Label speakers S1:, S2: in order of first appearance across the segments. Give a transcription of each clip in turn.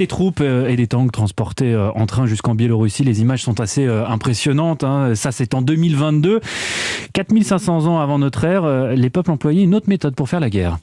S1: Des troupes et des tanks transportés en train jusqu'en Biélorussie. Les images sont assez impressionnantes. Ça, c'est en 2022. 4500 ans avant notre ère, les peuples employaient une autre méthode pour faire la guerre.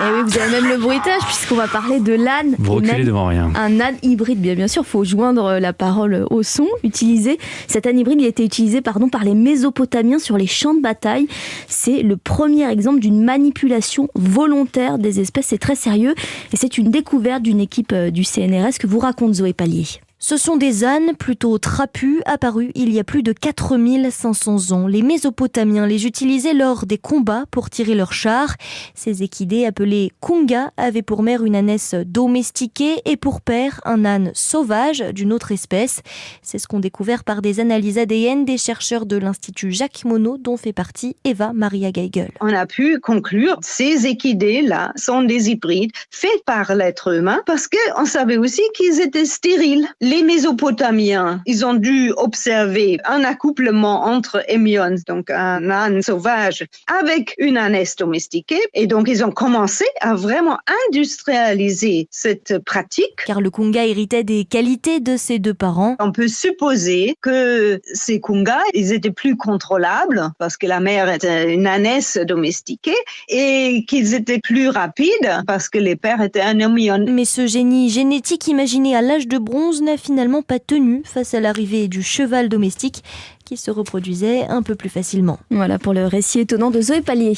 S2: Et oui, vous avez même le bruitage puisqu'on va parler de l'âne.
S1: Vous reculez devant rien.
S2: Un âne hybride, bien sûr, il faut joindre la parole au son utilisé. Cet âne hybride, il a été utilisé par les Mésopotamiens sur les champs de bataille. C'est le premier exemple d'une manipulation volontaire des espèces. C'est très sérieux et c'est une découverte d'une équipe du CNRS que vous raconte Zoé Pallier.
S3: Ce sont des ânes plutôt trapus apparus il y a plus de 4500 ans. Les Mésopotamiens les utilisaient lors des combats pour tirer leurs chars. Ces équidés appelés kunga avaient pour mère une ânesse domestiquée et pour père un âne sauvage d'une autre espèce. C'est ce qu'ont découvert par des analyses ADN des chercheurs de l'Institut Jacques Monod dont fait partie Eva Maria Geigel.
S4: On a pu conclure que ces équidés-là sont des hybrides faits par l'être humain parce qu'on savait aussi qu'ils étaient stériles. Les Mésopotamiens, ils ont dû observer un accouplement entre émions, donc un âne sauvage, avec une ânesse domestiquée. Et donc, ils ont commencé à vraiment industrialiser cette pratique.
S3: Car le kunga héritait des qualités de ses deux parents.
S4: On peut supposer que ces kungas, ils étaient plus contrôlables parce que la mère était une ânesse domestiquée et qu'ils étaient plus rapides parce que les pères étaient un émion.
S3: Mais ce génie génétique imaginé à l'âge de bronze n'a finalement pas tenu face à l'arrivée du cheval domestique qui se reproduisait un peu plus facilement.
S2: Voilà pour le récit étonnant de Zoé Pallier.